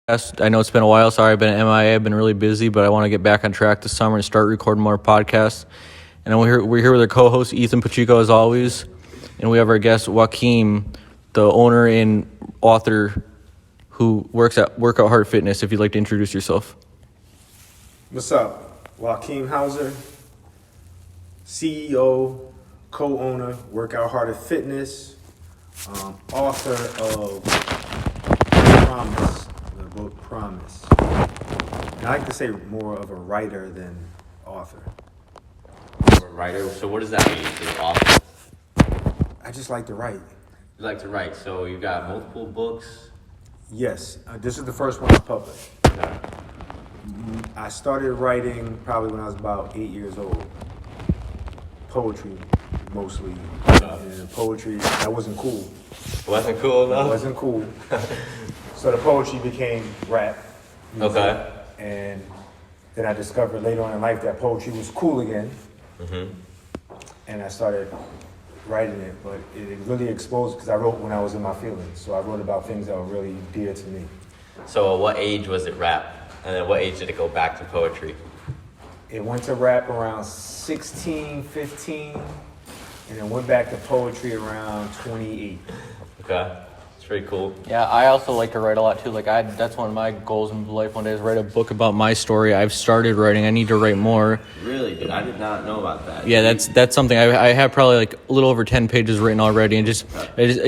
I know it's been a while. Sorry, I've been MIA. I've been really busy, but I want to get back on track this summer and start recording more podcasts. And we're here with our co-host Ethan Pacheco as always, and we have our guest Wakeemm, the owner and author who works at Workout Heart Fitness. If you'd like to introduce yourself. What's up? Wakeemm Hauser, CEO, co-owner, Workout Harder Fitness, author of Promise, the book Promise. And I like to say more of a writer than author. Or writer. So what does that mean? To author? I just like to write. You like to write. So you've got multiple books. Yes, this is the first one I published. Okay. I started writing probably when I was about 8 years old. Poetry, mostly. And poetry, that wasn't cool. Wasn't cool enough. It wasn't cool. So the poetry became rap. music. Okay. And then I discovered later on in life that poetry was cool again. Mm-hmm. And I started writing it, but it really exposed because I wrote when I was in my feelings. So I wrote about things that were really dear to me. So at what age was it rap? And then what age did it go back to poetry? It went to rap around 16, 15, and then went back to poetry around 28. Okay. It's pretty cool. Yeah, I also like to write a lot too. That's one of my goals in life one day is write a book about my story. I've started writing. I need to write more. Really, dude? I did not know about that. Yeah, that's something I have probably like a little over 10 pages written already, and it's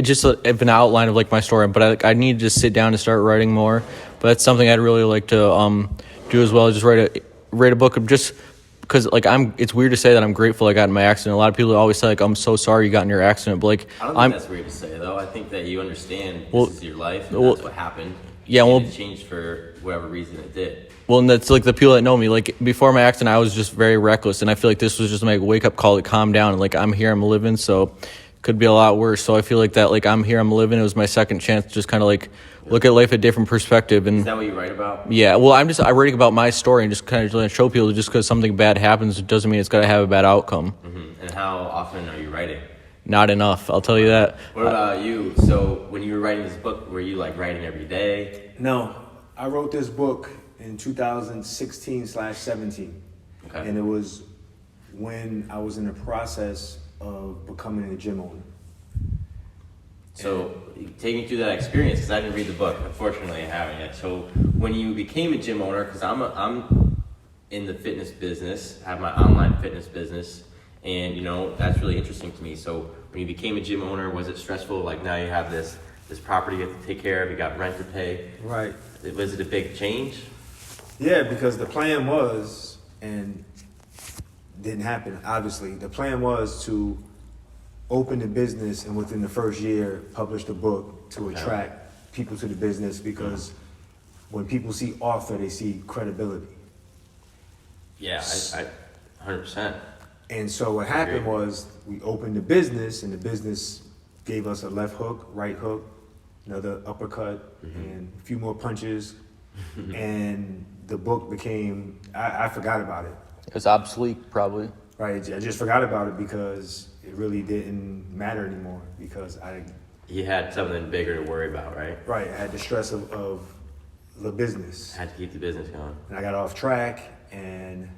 just an outline of like my story. But I need to just sit down and start writing more. But that's something I'd really like to do as well. Just write a book of just because like it's weird to say that I'm grateful I got in my accident. A lot of people always say like I'm so sorry you got in your accident, but like I don't think that's weird to say though. I think that you understand this is your life. And that's what happened. Yeah, and it changed for whatever reason it did. Well, and that's like the people that know me. Like before my accident, I was just very reckless, and I feel like this was just my wake up call to calm down. And like I'm here, I'm living, so could be a lot worse. So I feel like that, like I'm here, I'm living. It was my second chance to just kind of like look at life at a different perspective. And Is that what you write about? yeah, well, I write about my story and just kind of show people just because something bad happens, it doesn't mean it's got to have a bad outcome. Mm-hmm. And how often are you writing? Not enough, I'll tell you that. What about you? So when you were writing this book, were you like writing every day? No, I wrote this book in 2016/17. Okay. And it was when I was in the process of becoming a gym owner. So take me through that experience because I didn't read the book. Unfortunately, I haven't yet. So when you became a gym owner, because I'm in the fitness business, I have my online fitness business, and that's really interesting to me. So when you became a gym owner, was it stressful? Like now you have this property you have to take care of, you got rent to pay. Right. Was it a big change? Yeah, because the plan was, and didn't happen, obviously. The plan was to open the business and within the first year publish the book to attract people to the business because when people see author, they see credibility. Yeah, I 100%. And so what happened was we opened the business and the business gave us a left hook, right hook, another uppercut, and a few more punches. And the book became, I forgot about it. It was obsolete, probably. Right, I just forgot about it because it really didn't matter anymore because You had something bigger to worry about, right? I had the stress of the business. Had to keep the business going. And I got off track and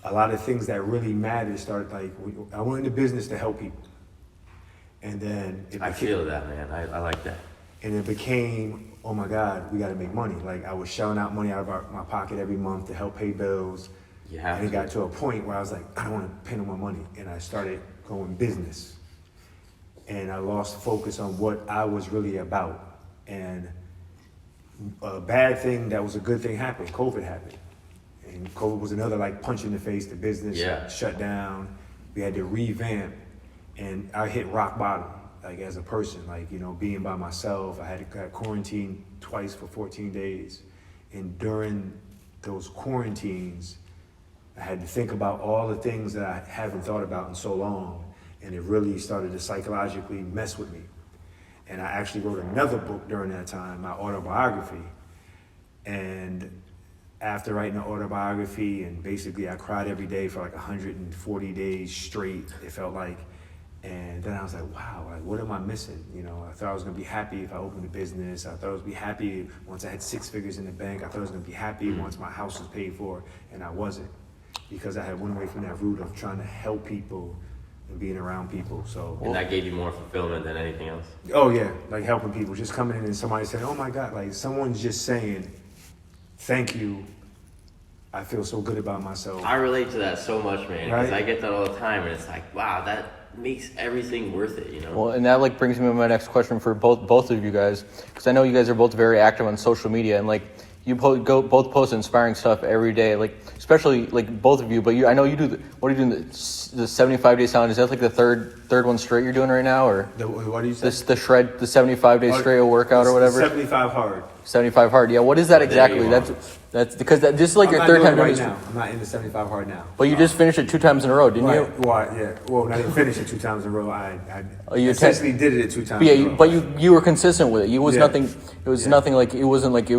a lot of things that really mattered started I went into business to help people. And then I feel that, man. I like that. And it became, oh my God, we got to make money. Like I was shelling out money out of my pocket every month to help pay bills. And it got to a point where I was like, I don't want to pay no more money. And I started going business. And I lost focus on what I was really about. And a bad thing that was a good thing happened. COVID happened. And COVID was another punch in the face. The business shut down. We had to revamp. And I hit rock bottom, as a person, being by myself. I got quarantined twice for 14 days. And during those quarantines, I had to think about all the things that I haven't thought about in so long, and it really started to psychologically mess with me. And I actually wrote another book during that time, my autobiography. And after writing the autobiography, and basically I cried every day for 140 days straight, it felt like. And then I was like, wow, like what am I missing? You know, I thought I was gonna be happy if I opened a business. I thought I was gonna be happy once I had 6 figures in the bank. I thought I was gonna be happy once my house was paid for, and I wasn't, because I had went away from that route of trying to help people and being around people. So And that gave you more fulfillment than anything else? oh yeah, like helping people, just coming in and somebody saying, oh my God, like someone's just saying, thank you. I feel so good about myself. I relate to that so much, man, because Right? I get that all the time, and it's like, wow, that makes everything worth it, you know? Well, and that like brings me to my next question for both of you guys, because I know you guys are both very active on social media, and like you both post inspiring stuff every day, like especially like both of you. But I know you do. What are you doing? The 75-day challenge. Is that like the third one straight you're doing right now, or What do you say? the 75-day straight workout or whatever? 75 hard. 75 hard. Yeah. What is that There exactly? you are. That's because this is like I'm your not third doing time it doing right this. now. I'm not in the 75 hard now. But you just finished it 2 times in a row, didn't you? Right. Well, yeah. Well, I didn't finish it 2 times in a row. I you essentially did it 2 times. But in a yeah, row. but you were consistent with it. You was Yeah. nothing. It was Yeah. nothing like it wasn't like it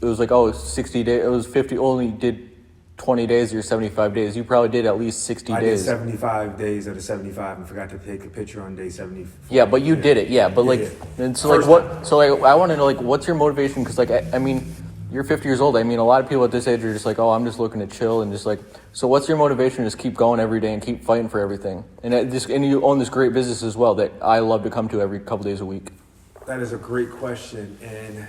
was like, oh, it's 60 days. It was 50. Only did 20 days of your 75 days. You probably did at least 60 I did days. 75 days of the 75 and forgot to take a picture on day 74. Yeah, but you did it. Yeah, but like, Yeah. and so like First what? time. So like, I want to know like, what's your motivation? Because like, I mean, you're 50 years old. I mean, a lot of people at this age are just like, oh, I'm just looking to chill and just like. So what's your motivation? Just keep going every day and keep fighting for everything. And you own this great business as well that I love to come to every couple days a week. That is a great question, and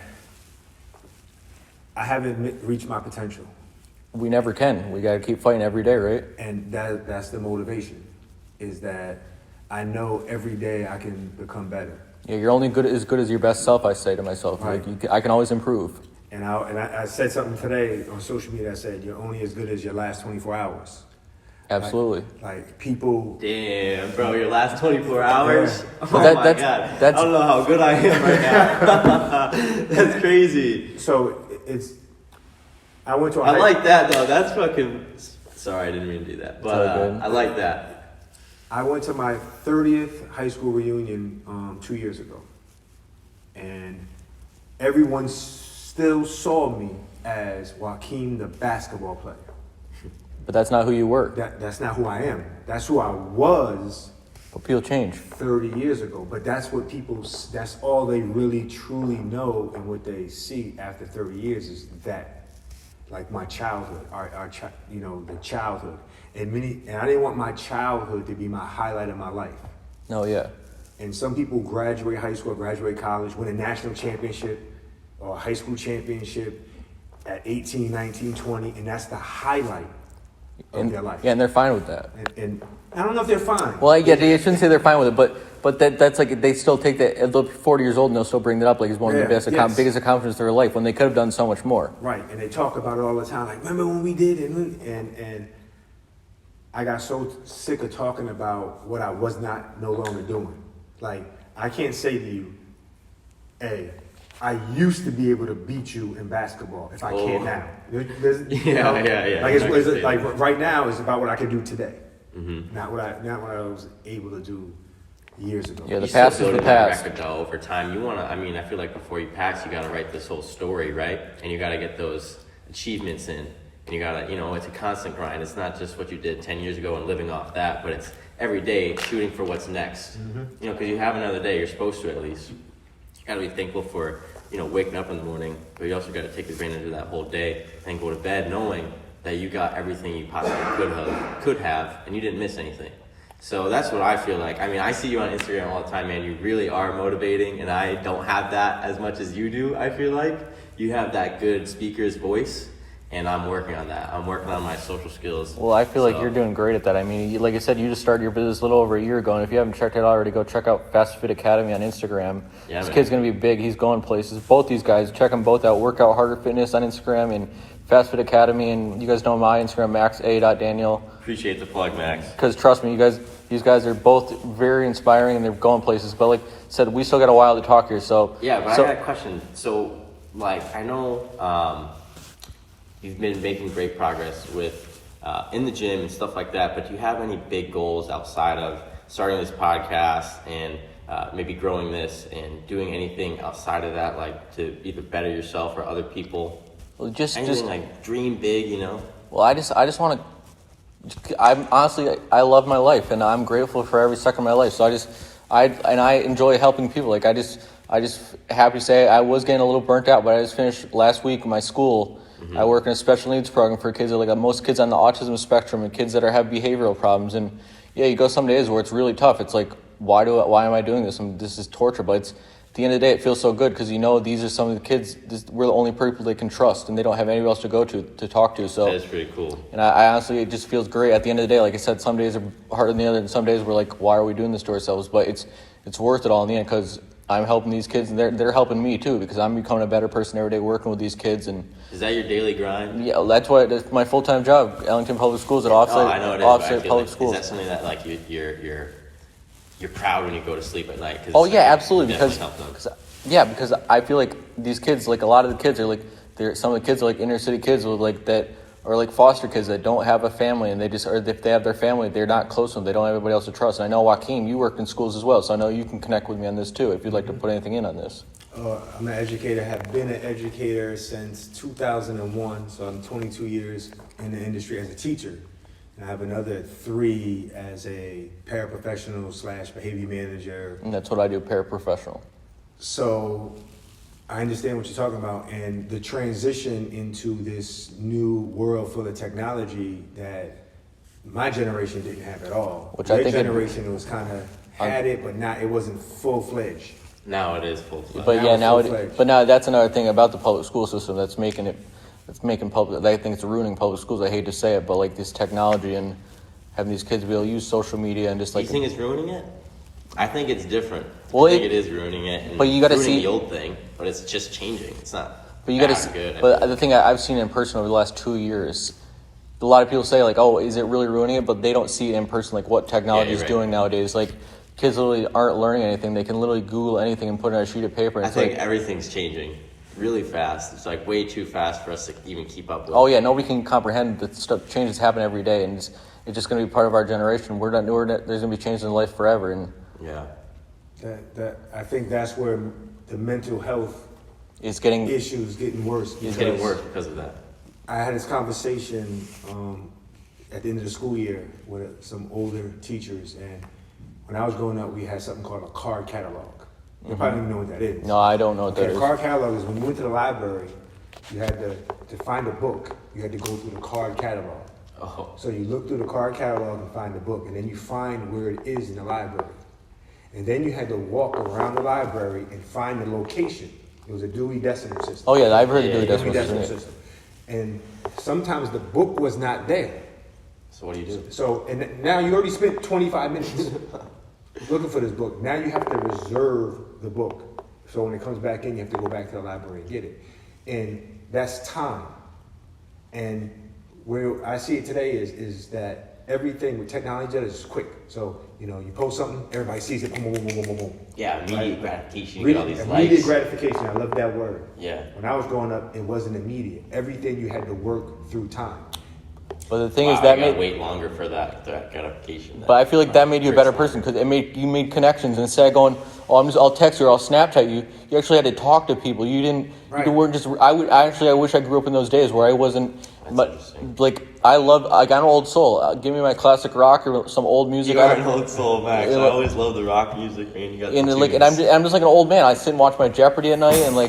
I haven't reached my potential, We never can. We got to keep fighting every day, right? and that's the motivation, is that I know every day I can become better. Yeah, you're only as good as your best self. I say to myself, Right. like I can always improve. And I said something today on social media. I said, you're only as good as your last 24 hours. Absolutely. Like people, Damn, bro, your last 24 hours? Yeah. Oh But my that's- God. that's- I don't know how good I am right now. That's crazy. so I went to a I high- like that, though. That's fucking... Sorry, I didn't mean to do that. But all good. I like that. I went to my 30th high school reunion 2 years ago, and everyone still saw me as Wakeemm, the basketball player. But that's not who you were. That's not who I am. That's who I was But people change. 30 years ago. But that's what that's all they really truly know, and what they see after 30 years is that. Like my childhood, the childhood, and I didn't want my childhood to be my highlight of my life. No, yeah. And some people graduate high school, graduate college, win a national championship or a high school championship at 18, 19, 20, and that's the highlight of their life. Yeah, and they're fine with that. And I don't know if they're fine. Well, yeah, I shouldn't say they're fine with it, but that's like they still take that. They're 40 years old and they'll still bring that up like it's one of the Yeah, yes. biggest accomplishments of their life when they could have done so much more. Right, and they talk about it all the time. Like, remember when we did it? And I got so sick of talking about what I was no longer doing. Like, I can't say to you, hey, I used to be able to beat you in basketball if I can't now. Yeah. Like, I can it's see like that. right now it's about what I can do today. Mm-hmm. Not what I was able to do years ago. Yeah, the You past still is the building that past. record, though, over time. You want to, I feel like before you pass, you got to write this whole story, right? And you got to get those achievements in. And you got to, it's a constant grind. It's not just what you did 10 years ago and living off that, but it's every day shooting for what's next. Mm-hmm. Because you have another day. You're supposed to, at least. You got to be thankful for, waking up in the morning, but you also got to take advantage of that whole day and go to bed knowing that you got everything you possibly could have, and you didn't miss anything. So that's what I feel like. I see you on Instagram all the time, man. You really are motivating, and I don't have that as much as you do, I feel like. You have that good speaker's voice, and I'm working on that. I'm working on my social skills. Well, I feel like So- you're doing great at that. I mean, like I said, you just started your business a little over a year ago, and if you haven't checked it out already, go check out Fast Fit Academy on Instagram. Yeah, This man. kid's going to be big. He's going places. Both these guys, check them both out. Workout Harder Fitness on Instagram and Fast Fit Academy. And you guys know my Instagram, maxa.daniel. Appreciate the plug, Max. Because trust me, these guys are both very inspiring and they're going places. But like I said, we still got a while to talk here. So Yeah, but so, I got a question. So, I know you've been making great progress with in the gym and stuff like that, but do you have any big goals outside of starting this podcast and maybe growing this and doing anything outside of that, like to either better yourself or other people? well, just Anything like dream big, well, I just want to I'm honestly, I love my life, and I'm grateful for every second of my life. So I enjoy helping people. Like I just happy to say I was getting a little burnt out, but I just finished last week my school. I work in a special needs program for kids that like most kids on the autism spectrum and kids that have behavioral problems. And yeah, you go some days where it's really tough. It's like why am I doing this? This is torture, but it's. At the end of the day, it feels so good because these are some of the kids. We're the only people they can trust, and they don't have anybody else to go to talk to. So That is pretty cool. And I honestly, it just feels great. At the end of the day, like I said, some days are harder than the other, and some days we're like, why are we doing this to ourselves? But it's worth it all in the end because I'm helping these kids, and they're helping me too because I'm becoming a better person every day working with these kids. And is that your daily grind? Yeah, that's my full time job. Ellington Public Schools at Offsite. I know it is. Offsite Public Schools. Is that something that like you're proud when you go to sleep at night? Oh yeah, absolutely. Because I feel like these kids, like a lot of the kids are like, some of the kids are like inner city kids with like that, or like foster kids that don't have a family, and or if they have their family, they're not close to them. They don't have anybody else to trust. And I know Wakeemm, you worked in schools as well, so I know you can connect with me on this too. If you'd like to put anything in on this. I'm an educator. Have been an educator since 2001, so I'm 22 years in the industry as a teacher. And I have another 3 as a paraprofessional / behavior manager. And that's what I do, paraprofessional. So I understand what you're talking about, and the transition into this new world full of technology that my generation didn't have at all. Which Your I think generation was kind of had it, but not. It wasn't full fledged. Now it is full fledged. But now that's another thing about the public school system that's making public. I think it's ruining public schools. I hate to say it, but like this technology and having these kids be able to use social media and just like. You think it's ruining it? I think it's different. Well, I think it is ruining it. And but you got to see the old thing, but it's just changing. It's not. But you got to. Good. But the thing I've seen in person over the last 2 years, a lot of people say like, "Oh, is it really ruining it?" But they don't see it in person, like what technology is doing nowadays. Like kids literally aren't learning anything. They can literally Google anything and put it on a sheet of paper. And I think everything's changing really fast. It's like way too fast for us to even keep up with. Oh yeah, nobody can comprehend that stuff. Changes happen every day, and it's just going to be part of our generation. There's going to be changes in life forever, and yeah. That I think that's where the mental health is getting worse. It's getting worse because of that. I had this conversation at the end of the school year with some older teachers, and when I was growing up, we had something called a card catalog. You probably don't even know what that is. No, I don't know what that is. A card catalog is when you went to the library, you had to find a book, you had to go through the card catalog. Oh. So you look through the card catalog and find the book, and then you find where it is in the library. And then you had to walk around the library and find the location. It was a Dewey Decimal System. Oh yeah, I've heard of Dewey Decimal System. And sometimes the book was not there. So what do you do? So, and now you already spent 25 minutes looking for this book. Now you have to reserve the book. So when it comes back in, you have to go back to the library and get it. And that's time. And where I see it today is that everything with technology that is quick. So, you post something, everybody sees it, boom, boom, boom, boom, boom, boom. Yeah, immediate gratification. You get all these likes. Immediate gratification, I love that word. Yeah. When I was growing up, it wasn't immediate. Everything you had to work through time. But the thing is that made wait longer for that gratification. But I feel like that made you a better person because you made connections instead of going, I'll text you or I'll Snapchat you. You actually had to talk to people. You didn't. Right. You weren't just. I wish I grew up in those days where I wasn't. But like I'm an old soul. Give me my classic rock or some old music. You are an old soul, Max. I always love the rock music, man. You got the tunes. And I'm just like an old man. I sit and watch my Jeopardy at night, and I'll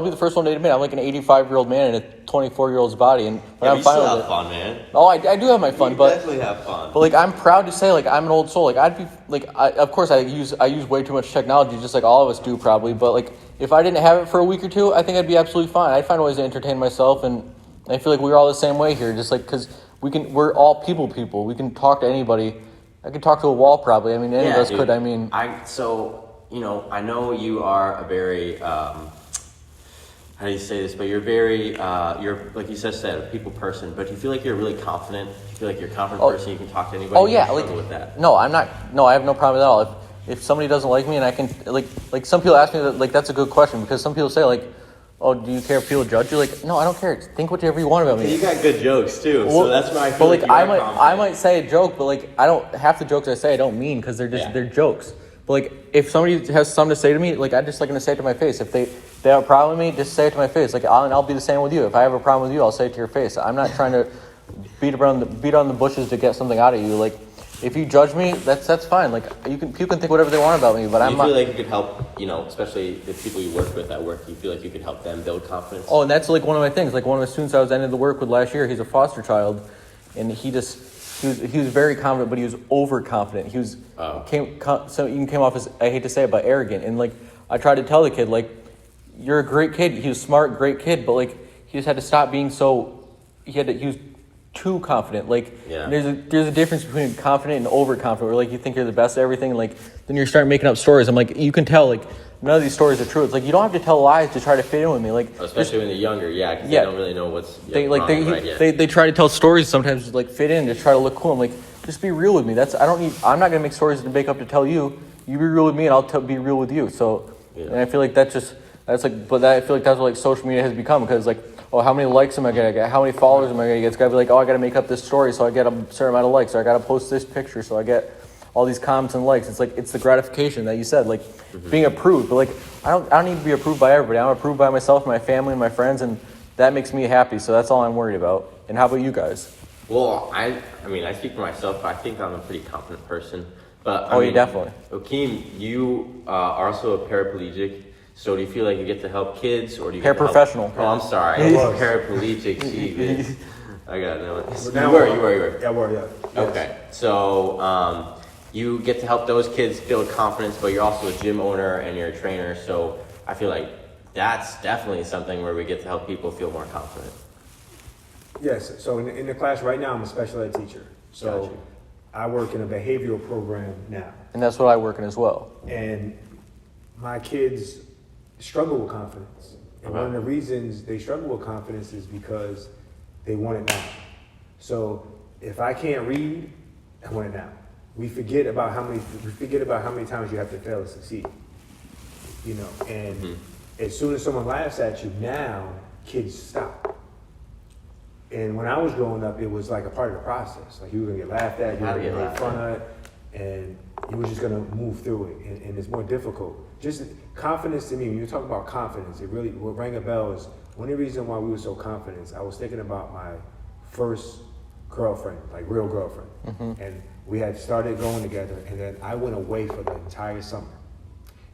be the first one to admit I'm like an 85-year-old man in a 24-year-old's body, and when I'm you still fine have fun, man. Oh, I do have my fun, but definitely have fun. But like I'm proud to say like I'm an old soul. Like I'd be like of course I use way too much technology, just like all of us do probably. But like if I didn't have it for a week or two, I think I'd be absolutely fine. I'd find ways to entertain myself, and I feel like we're all the same way here. Just like because we're all people. We can talk to anybody. I can talk to a wall probably. I mean, any of us could. I mean, I know you are a very how do you say this? But you're very you're like you said a people person. But do you feel like you're really confident? Do you feel like you're a confident person? You can talk to anybody. Oh yeah, like with that. No, I'm not. No, I have no problem at all. If somebody doesn't like me and I can like some people ask me that, like that's a good question because some people say like, oh, do you care if people judge you? Like, no, I don't care. Think whatever you want about me. You got good jokes too, so that's why I feel but like I might say a joke, but like I don't half the jokes I say I don't mean because they're jokes. But like if somebody has something to say to me, like I just like to say it to my face. If they have a problem with me, just say it to my face. Like I'll be the same with you. If I have a problem with you, I'll say it to your face. I'm not trying to beat around the bushes to get something out of you. Like, if you judge me, that's fine. Like, people can think whatever they want about me, but you feel like you could help, especially the people you work with at work. You feel like you could help them build confidence. Oh, and that's like one of my things. Like, one of the students I was ending the work with last year, he's a foster child, and he was very confident, but he was overconfident. He was came off as, I hate to say it, but arrogant. And like, I tried to tell the kid, like, you're a great kid. He was smart, great kid, but like, he just had to stop being so. He was too confident. Like, there's a difference between confident and overconfident. Where like, you think you're the best at everything, and like, then you're starting making up stories. I'm like, you can tell like, none of these stories are true. It's like, you don't have to tell lies to try to fit in with me. Like, especially when they're younger, because they don't really know what's they try to tell stories sometimes to like fit in, to try to look cool. I'm like, just be real with me. I'm not gonna make stories to make up to tell you. You be real with me, and I'll be real with you. So, and I feel like I feel like that's what like social media has become, because like, oh, how many likes am I gonna get? How many followers am I gonna get? It's gotta be like, oh, I gotta make up this story so I get a certain amount of likes, or I gotta post this picture so I get all these comments and likes. It's like, it's the gratification that you said, like being approved. But like, I don't need to be approved by everybody. I'm approved by myself, my family, and my friends, and that makes me happy. So that's all I'm worried about. And how about you guys? Well, I speak for myself. I think I'm a pretty confident person. But you definitely. Wakeemm, you are also a paraplegic. So do you feel like you get to help kids, or do you paraprofessional? Oh, I'm sorry, paraplegic. Jeez, I gotta know it. You were. Yeah, I were. Yeah. Yes. Okay, so you get to help those kids build confidence, but you're also a gym owner and you're a trainer. So I feel like that's definitely something where we get to help people feel more confident. Yes. So in the class right now, I'm a special ed teacher. So Gotcha. I work in a behavioral program now, And that's what I work in as well. and my kids struggle with confidence. And one of the reasons they struggle with confidence is because they want it now. So if I can't read, I want it now. We forget about how many times you have to fail to succeed. And as soon as someone laughs at you, now kids stop. And when I was growing up, it was like a part of the process. Like, you were gonna get laughed at, you were gonna get made fun of, and you were just gonna move through it. And it's more difficult. Just confidence to me, when you talk about confidence, what rang a bell is one of the reasons why we were so confident. I was thinking about my first girlfriend, like real girlfriend. And we had started going together, and then I went away for the entire summer.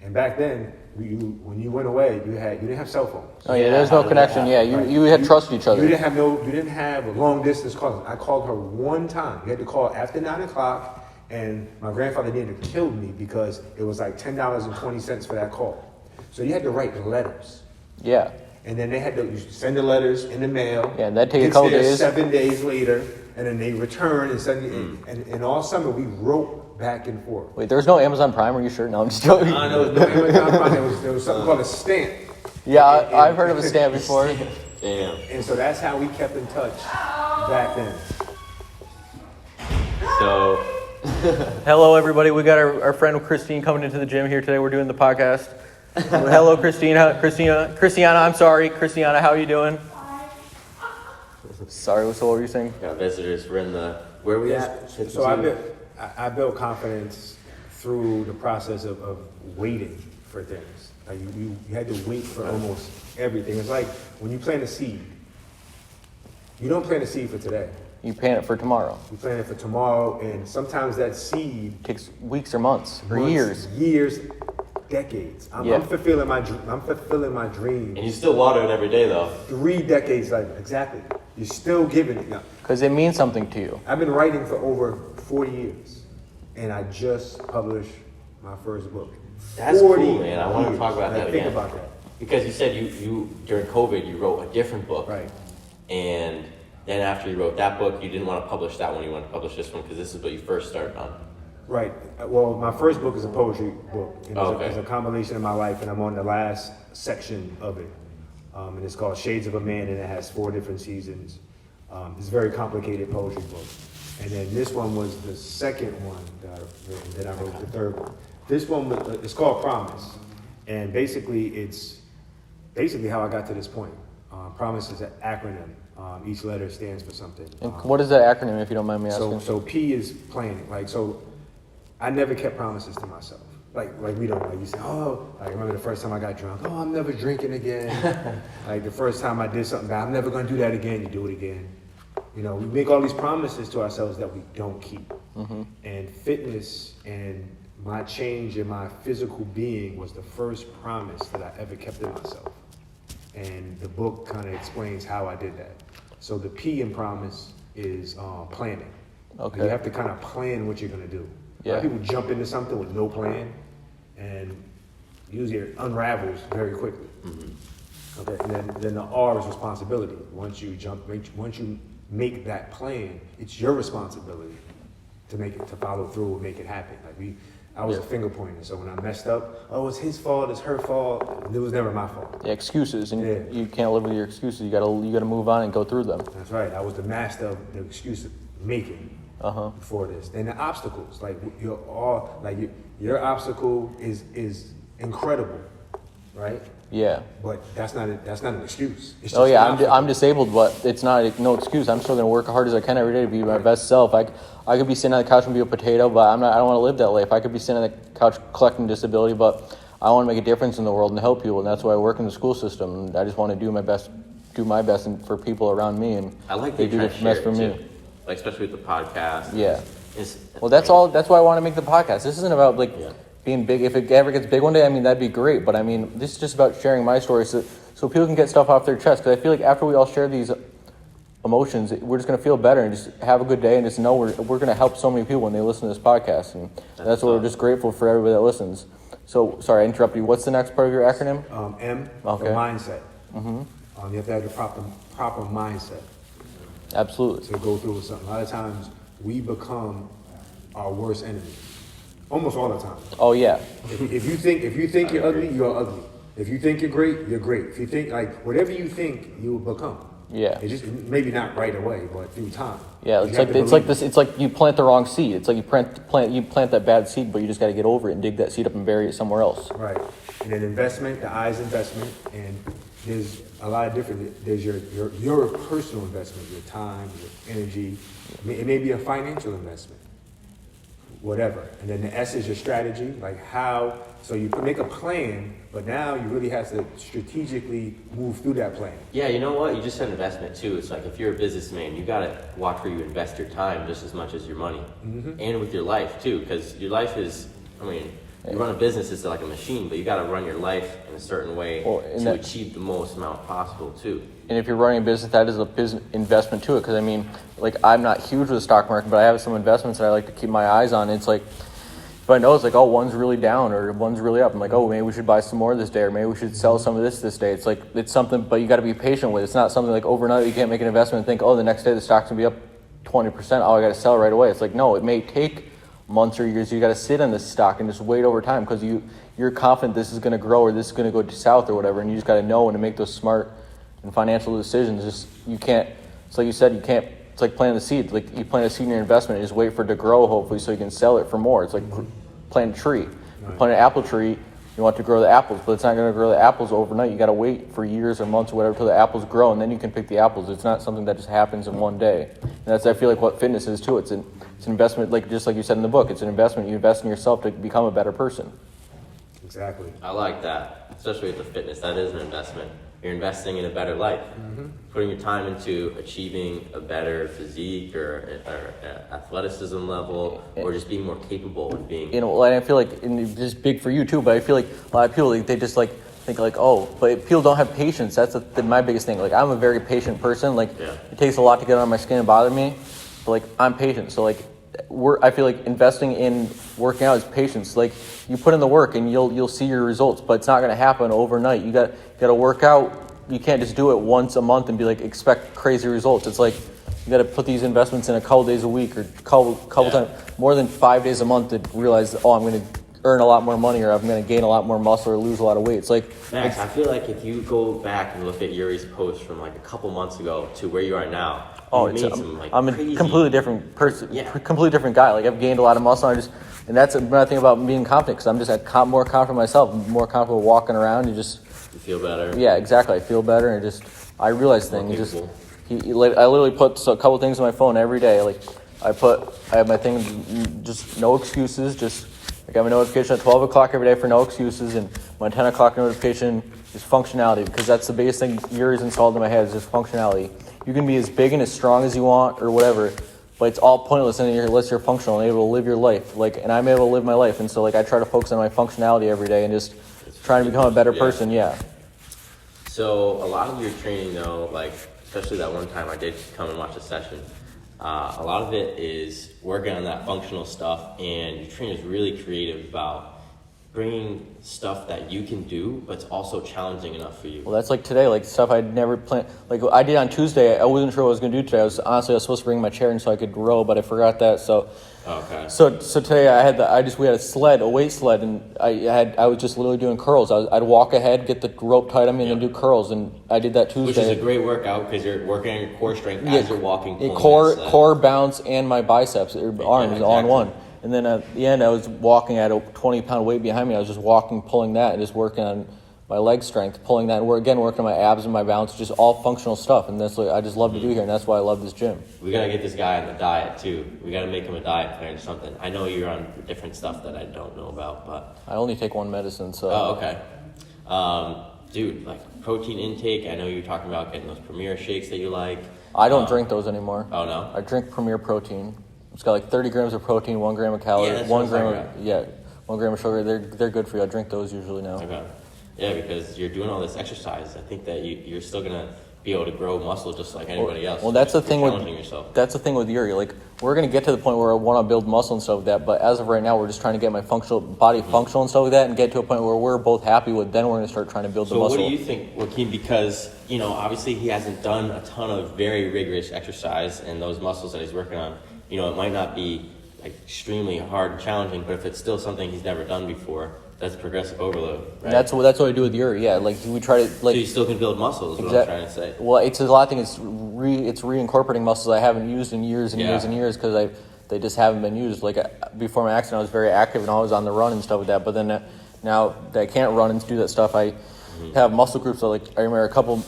And back then, when you went away, you didn't have cell phones. Oh yeah, there's no connection. You had trust each other. You didn't have long distance calls. I called her one time. You had to call after 9 o'clock. And my grandfather nearly killed me because it was like $10.20 for that call. So you had to write letters. Yeah. And then you send the letters in the mail. Yeah, that'd take a couple days. 7 days later, and then they return and send and all summer we wrote back and forth. Wait, there was no Amazon Prime? Are you sure? No, I'm just joking. There was no Amazon Prime. There was something called a stamp. Yeah, I've heard of a stamp before. Damn. And so that's how we kept in touch back then. So. Hello, everybody. We got our friend Christine coming into the gym here today. We're doing the podcast. Hello, Christina. Christiana, I'm sorry. Christiana, how are you doing? Sorry, so what were you saying? Yeah, visitors. We're in the, where are we at? So I built confidence through the process of waiting for things. Like you had to wait for almost everything. It's like when you plant a seed, you don't plant a seed for today. You plant it for tomorrow. You plant it for tomorrow, and sometimes that seed takes weeks or months or years, decades. I'm fulfilling my dream. And you still water it every day, though. 3 decades later, exactly. You're still giving it. Because it means something to you. I've been writing for over 40 years, and I just published my first book. That's cool, man. I want to talk about that again. Think about that. Because you said you during COVID you wrote a different book, right? And then after you wrote that book, you didn't want to publish that one. You wanted to publish this one because this is what you first started on. Right. Well, my first book is a poetry book. It's a combination of my life, and I'm on the last section of it. And it's called Shades of a Man, and it has 4 different seasons. It's a very complicated poetry book. And then this one was the second one that I wrote, and then I wrote the third one. This one, it's called Promise. And basically, it's how I got to this point. Promise is an acronym. Each letter stands for something. And what is that acronym, if you don't mind me asking? So P is planning. I never kept promises to myself. Like we don't. Like you say, I remember the first time I got drunk. Oh, I'm never drinking again. Like the first time I did something bad, I'm never gonna do that again. You do it again. You know, we make all these promises to ourselves that we don't keep. And fitness and my change in my physical being was the first promise that I ever kept to myself. And the book kind of explains how I did that. So the P in promise is planning. Okay. You have to kind of plan what you're going to do. A lot of people jump into something with no plan, and usually it unravels very quickly. Okay, and then the R is responsibility. Once you make that plan, it's your responsibility to follow through and make it happen. Like I was a finger pointer, so when I messed up, oh, it's his fault, it's her fault. It was never my fault. Yeah, excuses, and you can't live with your excuses. You gotta move on and go through them. That's right. I was the master of the excuse making before this. And the obstacles, like your obstacle is incredible, right? Yeah. But that's not an excuse. It's just I'm disabled, but it's not no excuse. I'm still gonna work hard as I can every day to be my best self. I could be sitting on the couch and be a potato, but I don't want to live that life. I could be sitting on the couch collecting disability, but I want to make a difference in the world and help people, and that's why I work in the school system. And I just want to do my best for people around me, and I like they do the best for me. Like especially with the podcast. Yeah. Well, that's all. That's why I want to make the podcast. This isn't about being big. If it ever gets big one day, I mean, that'd be great. But I mean, this is just about sharing my story so people can get stuff off their chest. Because I feel like after we all share these emotions, we're just going to feel better and just have a good day and just know we're going to help so many people when they listen to this podcast. And that's what we're just grateful for everybody that listens. So, sorry, I interrupted you. What's the next part of your acronym? M, okay. The mindset. You have to have the proper mindset. Absolutely. To go through with something. A lot of times, we become our worst enemy. Almost all the time. Oh, yeah. If you think you're ugly, you're ugly. If you think you're great, you're great. If you think, whatever you think, you will become. Yeah. It's just maybe not right away, but through time. Yeah, it's like you plant the wrong seed. It's like you plant that bad seed, but you just got to get over it and dig that seed up and bury it somewhere else. Right. And then investment, the I is investment, and there's a lot of different. There's your personal investment, your time, your energy. It may be a financial investment, whatever. And then the S is your strategy, like how. So you make a plan, but now you really have to strategically move through that plan. Yeah, you know what? You just said investment too. It's like if you're a businessman, you gotta watch where you invest your time just as much as your money, and with your life too, because your life is. I mean, you run a business, it's like a machine, but you gotta run your life in a certain way to achieve the most amount possible too. And if you're running a business, that is a business investment to it. Because I mean, like I'm not huge with the stock market, but I have some investments that I like to keep my eyes on. It's like. But I know it's like, oh, one's really down or one's really up. I'm like, oh, maybe we should buy some more this day, or maybe we should sell some of this day. It's like, it's something, but you got to be patient with it. It's not something like overnight. You can't make an investment and think, oh, the next day the stock's going to be up 20%. Oh, I got to sell right away. It's like, no, it may take months or years. You got to sit on this stock and just wait over time because you're confident this is going to grow or this is going to go south or whatever. And you just got to know and to make those smart and financial decisions. Just, you can't, it's like you said, you can't, it's like planting the seed. Like you plant a seed in your investment and just wait for it to grow, hopefully, so you can sell it for more. It's like plant a tree. You plant an apple tree, you want to grow the apples, but it's not going to grow the apples overnight. You got to wait for years or months or whatever till the apples grow, and then you can pick the apples. It's not something that just happens in one day. And that's, I feel like, what fitness is too. It's an investment, like just like you said in the book. It's an investment. You invest in yourself to become a better person. Exactly. I like that, especially with the fitness. That is an investment. You're investing in a better life, putting your time into achieving a better physique or athleticism level, or just being more capable of being. You know, and I feel like, and it's just big for you too, but I feel like a lot of people, they just like think like, oh, but people don't have patience. That's my biggest thing. Like, I'm a very patient person. Like, it takes a lot to get on my skin and bother me, but like, I'm patient. So like, I feel like investing in working out is patience. Like, you put in the work and you'll see your results, but it's not going to happen overnight. You got to work out. You can't just do it once a month and be like, expect crazy results. It's like, you got to put these investments in a couple days a week or couple times, more than 5 days a month to realize, oh, I'm going to earn a lot more money or I'm going to gain a lot more muscle or lose a lot of weight. It's like, Max, I feel like if you go back and look at Yuri's post from like a couple months ago to where you are now, I'm a completely different person, completely different guy. Like, I've gained a lot of muscle. And that's another thing about being confident, because I'm just more confident in myself. I'm more comfortable walking around and just. You feel better. Yeah, exactly. I feel better and I realize things. I literally put a couple things on my phone every day. Like, I have my thing, just no excuses. Just like I have a notification at 12 o'clock every day for no excuses, and my 10 o'clock notification is functionality, because that's the biggest thing Yuri's installed in my head is just functionality. you can be as big and as strong as you want or whatever, but it's all pointless unless you're functional and able to live your life. Like, and I'm able to live my life, and so like I try to focus on my functionality every day and just trying to become a better person. Yeah. So a lot of your training though, like especially that one time I did come and watch a session, a lot of it is working on that functional stuff, and your training is really creative about bringing stuff that you can do, but it's also challenging enough for you. Well, that's like today, like stuff I'd never planned. Like I did on Tuesday, I wasn't sure what I was going to do today. I was supposed to bring my chair in so I could row, but I forgot that. So, okay. So today we had a weight sled, and I was just literally doing curls. I'd walk ahead, get the rope tied on me, and then do curls, and I did that Tuesday. Which is a great workout because you're working on your core strength as you're walking. Core, bounce, and my biceps, arms, all in one. And then at the end, I was walking at a 20-pound weight behind me. I was just walking, pulling that, and just working on my leg strength, pulling that, and working on my abs and my balance, just all functional stuff. And that's what I just love to do here, and that's why I love this gym. We got to get this guy on the diet, too. We got to make him a diet plan or something. I know you're on different stuff that I don't know about, but... I only take one medicine, so... Oh, okay. Dude, like protein intake, I know you're talking about getting those Premier shakes that you like. I don't drink those anymore. Oh, no? I drink Premier protein. It's got like 30 grams of protein, 1 gram of calories, 1 gram of sugar. They're good for you. I drink those usually now. Okay. Yeah, because you're doing all this exercise. I think that you're still gonna be able to grow muscle just like anybody else. Well, that's the thing yourself. That's the thing with Yuri. Like, we're gonna get to the point where I want to build muscle and stuff like that. But as of right now, we're just trying to get my body functional and stuff like that, and get to a point where we're both happy with. Then we're gonna start trying to build the muscle. So what do you think, Wakeemm? Because obviously he hasn't done a ton of very rigorous exercise, and those muscles that he's working on, it might not be like extremely hard and challenging, but if it's still something he's never done before, that's progressive overload, right? That's what I do with Yuri. Yeah, like we try to like. So you still can build muscles. Is what I'm trying to say. Well, it's a lot of things. It's reincorporating muscles I haven't used in years and years and years because they just haven't been used. Like before my accident, I was very active and always on the run and stuff like that. But then now that I can't run and do that stuff, I have muscle groups. So like I remember a couple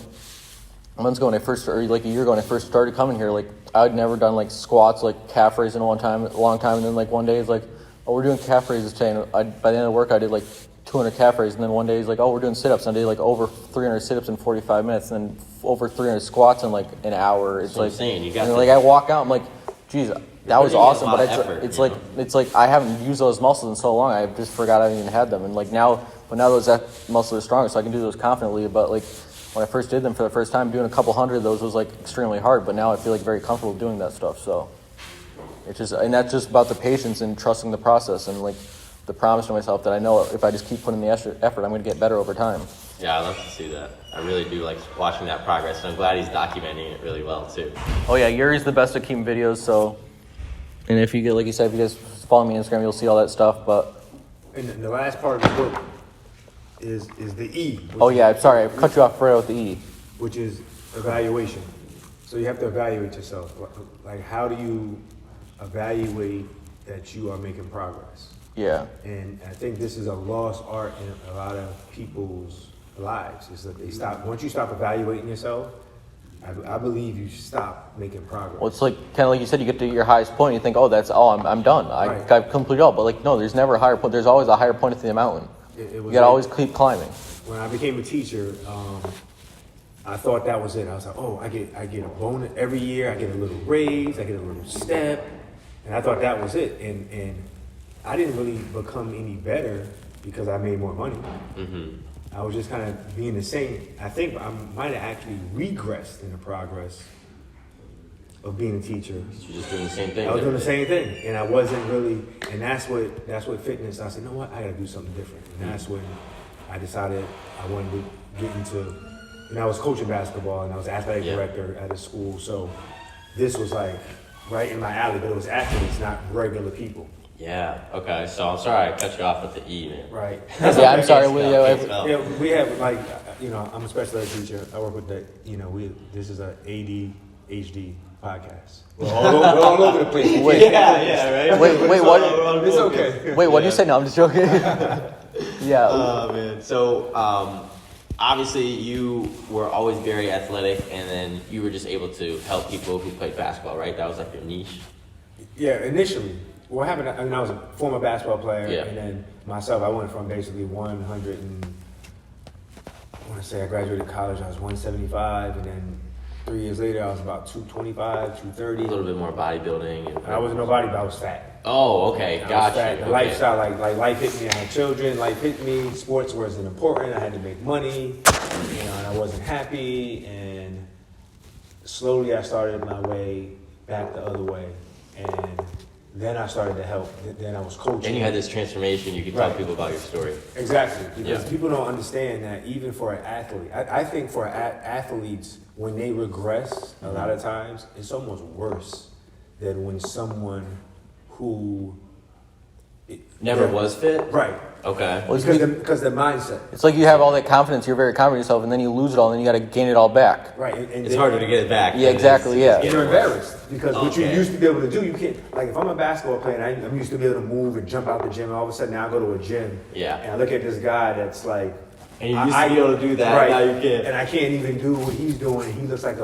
months ago when a year ago when I first started coming here, like I'd never done like squats, like calf raises in a long time, and then like one day it's like, oh, we're doing calf raises today, and by the end of the work I did like 200 calf raises, and then one day he's like, oh, we're doing sit-ups, and I did like over 300 sit-ups in 45 minutes, and then over 300 squats in like an hour. It's like, like I walk out, I'm like, geez, that was awesome, but it's like I haven't used those muscles in so long, I just forgot I even had them, and like now those muscles are stronger, so I can do those confidently, but like when I first did them for the first time, doing a couple hundred of those was like extremely hard, but now I feel like very comfortable doing that stuff, so and that's just about the patience and trusting the process and like the promise to myself that I know if I just keep putting the effort, I'm going to get better over time. Yeah, I love to see that. I really do like watching that progress, and I'm glad he's documenting it really well too. Oh yeah, Yuri's the best at keeping videos, so. And if you get, like you said, if you guys follow me on Instagram, you'll see all that stuff, but. And the last part of the book is the E. Oh yeah, I'm sorry, I cut you off right with the E. Which is evaluation. So you have to evaluate yourself. Like, how do you evaluate that you are making progress? Yeah. And I think this is a lost art in a lot of people's lives. Is that once you stop evaluating yourself, I believe you stop making progress. Well, it's like kind of like you said, you get to your highest point, and you think, oh, that's all, I'm done. I've completed all. But like, no, there's never a higher point. There's always a higher point at the mountain. You gotta always keep climbing. When I became a teacher, I thought that was it. I was like, oh, I get a bonus every year. I get a little raise. I get a little step, and I thought that was it. And I didn't really become any better because I made more money. Mm-hmm. I was just kind of being the same. I think I might have actually regressed in the progress of being a teacher. You're just doing the same thing. I was doing the same thing, and I wasn't really. And that's what fitness. I said, you know what? I got to do something different. And that's when I decided I wanted to get into. And I was coaching basketball, and I was athletic director at a school. So this was like right in my alley, but it was athletes, not regular people. Yeah. Okay. So I'm sorry I cut you off with the E, man. Right. Yeah, I'm sorry. We have like, I'm a special ed teacher. I work with this is a ADHD podcast. We're all over the place. Right? Wait, what? It's okay. Wait, what do you say? No, I'm just joking. Yeah. Oh man. So obviously you were always very athletic, and then you were just able to help people who played basketball, right? That was like your niche. Yeah, initially. What happened? I was a former basketball player, and then myself, I went from basically 100 and I want to say I graduated college. I was 175, and then 3 years later, I was about 225, 230. A little bit more bodybuilding. And I wasn't nobody, but I was fat. Oh, okay, I was gotcha. fat. The Okay. lifestyle, like life hit me. I had children. Life hit me. Sports wasn't important. I had to make money, and I wasn't happy. And slowly, I started my way back the other way, and then I started to help. Then I was coaching. And you had this transformation. You could tell people about your story. Exactly, because Yeah. people don't understand that even for an athlete, I think for athletes, when they regress, a lot of times, it's almost worse than when someone who Never was fit? right, Okay. Well, because the mindset, It's like you have all that confidence, you're very confident in yourself, and then you lose it all, and then you got to gain it all back. right, and It's harder to get it back. Yeah, than exactly, it is to yeah. just get you're it away. embarrassed because what you Okay. used to be able to do, you can't. Like if I'm a basketball player and I'm used to be able to move and jump out the gym, and all of a sudden now I go to a gym, Yeah. and I look at this guy that's like. And you used to be able to do that, right, now you can't. and I can't even do what he's doing. And he looks like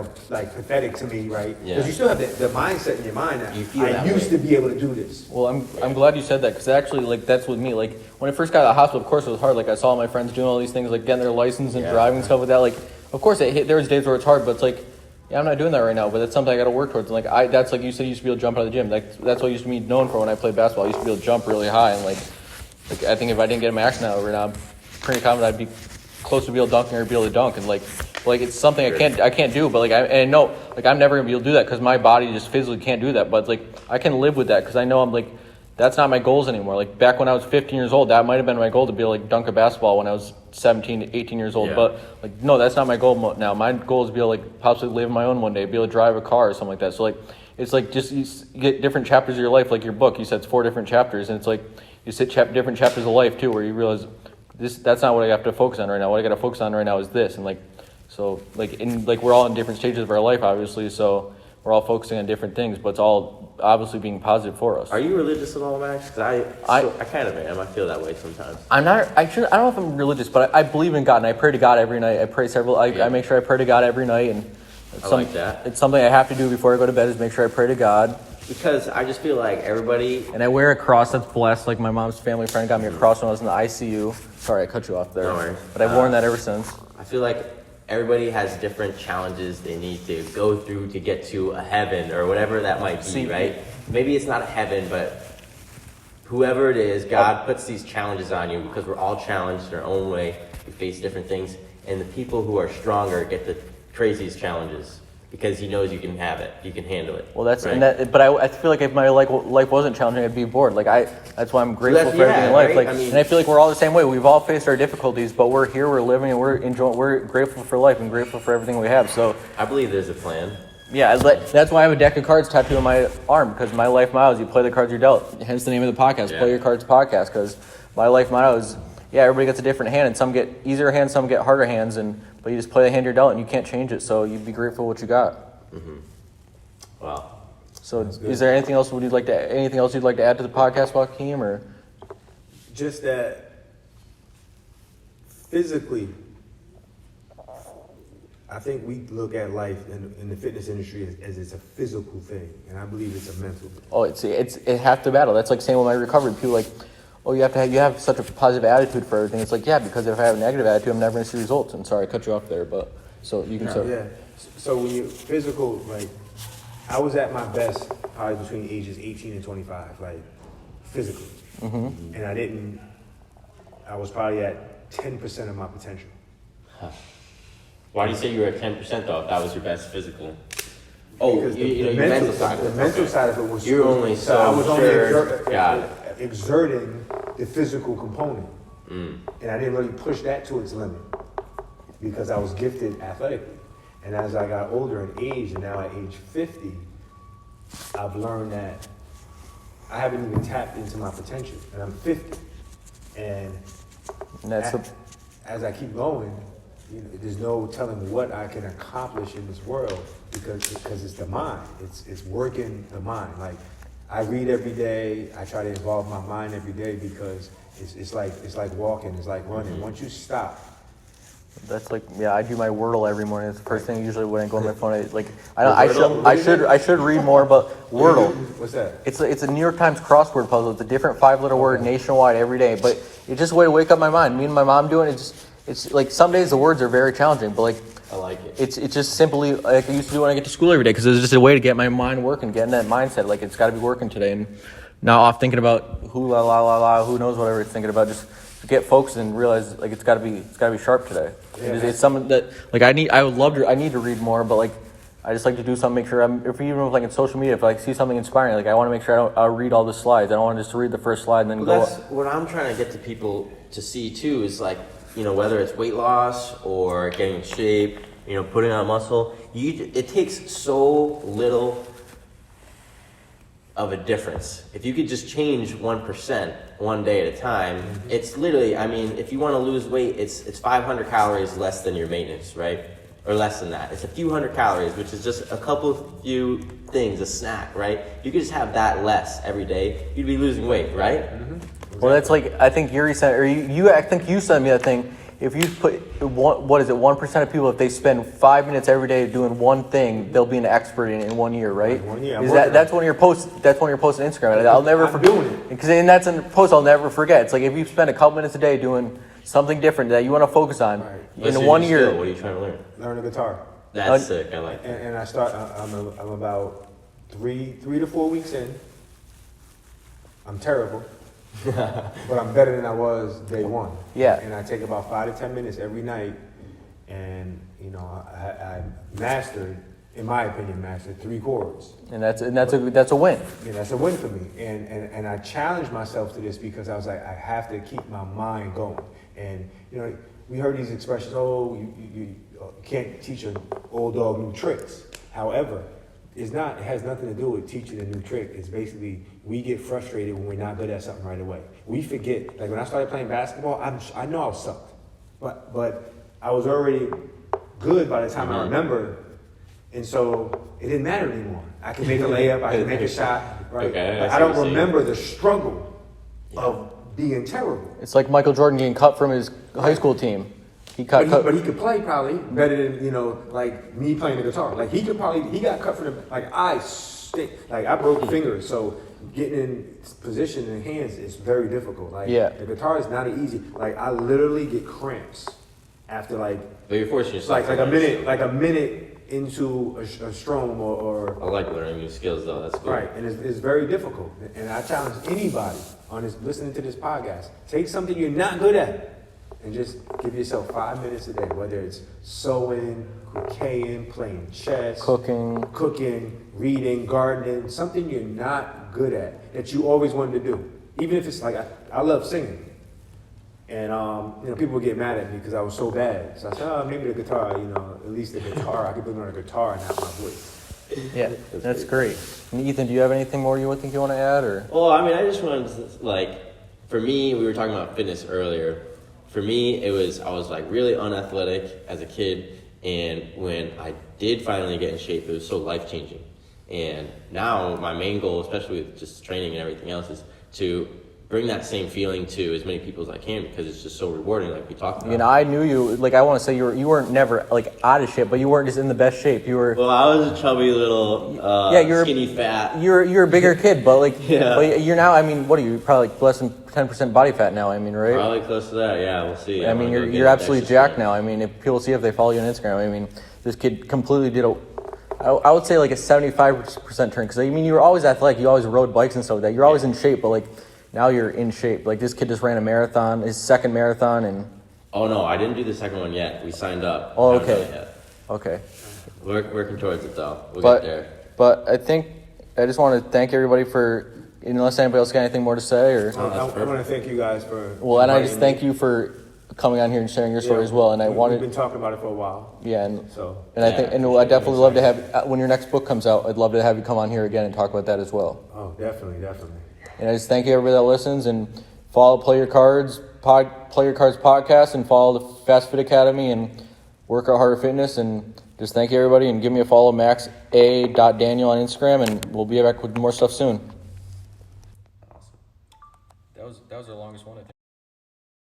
pathetic to me, right? Yeah. Because you still have the mindset in your mind that You feel I that used way. to be able to do this. Well, I'm glad you said that, because actually, like, that's with me. Like, when I first got out of the hospital, of course it was hard. Like, I saw my friends doing all these things, like getting their license and Yeah. driving and stuff like that. Like, of course, there was days where it's hard, but it's like, yeah, I'm not doing that right now, but that's something I got to work towards. And like, that's like you said, you used to be able to jump out of the gym. That's what I used to be known for when I played basketball. I used to be able to jump really high, and like I think if I didn't get my action out right now, I'm pretty confident I'd be close to be able to dunk or be able to dunk. And like it's something I can't do, but like I know like I'm never gonna be able to do that because my body just physically can't do that. But like I can live with that because I know I'm like that's not my goals anymore. Like back when I was 15 years old, that might have been my goal to be able to like dunk a basketball when I was 17 to 18 years old. Yeah. But like no, that's not my goal now. My goal is to be able to like possibly live my own one day, be able to drive a car or something like that. So like it's like just you get different chapters of your life, like your book. You said it's 4 different chapters, and it's like you sit different chapters of life too, where you realize that's not what I have to focus on right now. What I got to focus on right now is this, and like so like we're all in different stages of our life, obviously. So we're all focusing on different things, but it's all obviously being positive for us. Are you religious at all, Max? Because I kind of am. I feel that way sometimes. I'm not. I don't know if I'm religious, but I believe in God, and I pray to God every night. I pray I make sure I pray to God every night, and it's like that. It's something I have to do before I go to bed is make sure I pray to God. Because I just feel like everybody. And I wear a cross that's blessed. Like my mom's family friend got me a cross when I was in the ICU. Sorry, I cut you off there. No worries. But I've worn that ever since. I feel like everybody has different challenges they need to go through to get to a heaven or whatever that might be, right? Maybe it's not a heaven, but whoever it is, God puts these challenges on you because we're all challenged in our own way. We face different things. And the people who are stronger get the craziest challenges because he knows you can have it. You can handle it. Well, that's right? and that. But I feel like if my life wasn't challenging, I'd be bored. Like that's why I'm grateful that's- for everything in life. right? Like, I mean- and I feel like we're all the same way. We've all faced our difficulties, but we're here, we're living, and we're enjoying. We're grateful for life and grateful for everything we have. So I believe there's a plan. yeah, that's why I have a deck of cards tattooed on my arm, because my life motto is you play the cards you're dealt. Hence the name of the podcast, Yeah. Play Your Cards Podcast, because my life motto is, yeah, everybody gets a different hand, and some get easier hands, some get harder hands, but you just play the hand you're dealt, and you can't change it, so you be grateful what you got. Wow. So is there anything else you'd like to add to the podcast, Wakeemm, or? Just that physically, I think we look at life in the fitness industry as it's a physical thing, and I believe it's a mental thing. Oh, it half the battle. That's like saying with my recovery. People are like, oh, you have such a positive attitude for everything. It's like, yeah, because if I have a negative attitude, I'm never going to see results. And sorry, I cut you off there, but so you can start. Yeah. So when you physical, like I was at my best probably between ages 18 and 25, like physically, and I was probably at 10% of my potential. Why do you say you were at 10% though? If that was your best physical. Oh, Because your mental side. The mental side of it was. You're only so I was sure. Got only it. exerting the physical component, and I didn't really push that to its limit because I was gifted athletically. And as I got older in age, and now at age 50, I've learned that I haven't even tapped into my potential, and I'm 50. And that's as I keep going, there's no telling what I can accomplish in this world because it's the mind. It's working the mind. Like I read every day. I try to involve my mind every day because it's like walking. It's like running. Once you stop. That's like, yeah, I do my Wordle every morning. It's the first thing usually when I go on my phone. I should read more, but Wordle. What's that? It's a New York Times crossword puzzle. It's a different 5-letter word nationwide every day. But it's just a way to wake up my mind. Me and my mom do it. It's like some days the words are very challenging, but like I like it. It's just simply like I used to do when I get to school every day because it was just a way to get my mind working, getting that mindset. Like it's got to be working today, and not off thinking about who who knows whatever it's thinking about. Just get focused and realize like it's got to be sharp today. Yeah, It's something that like I need to read more, but like I just like to do something. Make sure if even if like in social media, if I see something inspiring, like I want to make sure I'll read all the slides. I don't want to just read the first slide and then go. That's what I'm trying to get to people to see too. Is like whether it's weight loss or getting in shape, putting on muscle. It takes so little of a difference. If you could just change 1% one day at a time, it's literally. I mean, if you want to lose weight, it's 500 calories less than your maintenance, right? Or less than that. It's a few hundred calories, which is just a few things, a snack, right? You could just have that less every day. You'd be losing weight, right? Mm-hmm. Well, that's like I think Yuri said, or I think you sent me that thing. If you put 1% of people, if they spend 5 minutes every day doing one thing, they'll be an expert in 1 year, right? 1 year. That's one of your posts. That's one of your posts on Instagram. And I'll never forget. Doing it because that's a post I'll never forget. It's like if you spend a couple minutes a day doing something different that you want to focus on in 1 year. What are you trying to learn? Learn the guitar. That's sick. I like that. And I start. I'm about 3 to 4 weeks in. I'm terrible. But I'm better than I was day one. Yeah. And I take about 5 to 10 minutes every night, and I mastered, in my opinion, 3 chords. And that's a win. Yeah, that's a win for me. And I challenged myself to this because I was like, I have to keep my mind going. And we heard these expressions. Oh, you can't teach an old dog new tricks. However, it has nothing to do with teaching a new trick. It's basically we get frustrated when we're not good at something right away. We forget. Like when I started playing basketball, I know I sucked, but I was already good by the time I remember, and so it didn't matter anymore. I could make a layup, I could make a shot, right? Okay, but I don't remember the struggle of being terrible. It's like Michael Jordan getting cut from his high school team. But he could play probably better than like me playing the guitar. Like he got cut for the I broke fingers, so getting in position in hands is very difficult. Like the guitar is not easy. Like I literally get cramps after But you're forcing yourself. Like a minute into a strum or. I like learning new skills though. That's cool. Right, and it's very difficult. And I challenge anybody listening to this podcast: take something you're not good at. And just give yourself 5 minutes a day, whether it's sewing, crocheting, playing chess, cooking, reading, gardening, something you're not good at that you always wanted to do. Even if it's like I love singing, and people would get mad at me because I was so bad. So I said, maybe the guitar, at least the guitar, I could put on a guitar and have my voice. Yeah, that's great. And Ethan, do you have anything more you think you want to add, or? Well, I mean, I just wanted to for me, we were talking about fitness earlier. For me, I was really unathletic as a kid, and when I did finally get in shape, it was so life-changing. And now my main goal, especially with just training and everything else, is to bring that same feeling to as many people as I can because it's just so rewarding, like we talked about. I knew you. I want to say you weren't never out of shape, but you weren't just in the best shape. You were. Well, I was a chubby little, you're skinny fat. You're a bigger kid, but yeah. But you're now. I mean, what are you? Probably less than 10% body fat now. I mean, right? Probably close to that. Yeah, we'll see. I mean, you're absolutely jacked now. I mean, if people see if they follow you on Instagram, I mean, this kid completely did I would say a 75% turn because you were always athletic. You always rode bikes and stuff like that. You're always in shape, but now you're in shape. This kid just ran a marathon, his second marathon, and. Oh no, I didn't do the second one yet. We signed up. Oh, okay. Okay. Working towards it though. We'll get there. But I think I just want to thank everybody for. Unless anybody else got anything more to say, or. I want to thank you guys for. Well, and I just thank you for coming on here and sharing your story as well. And we've been talking about it for a while. Yeah, I think, and I definitely love to have when your next book comes out. I'd love to have you come on here again and talk about that as well. Oh, definitely. And I just thank you everybody that listens and follow Play Your Cards podcast and follow the Fast Fit Academy and Work Out Harder Fitness, and just thank you everybody and give me a follow, maxa.daniel on Instagram, and we'll be back with more stuff soon. Awesome. That was our longest one, I think.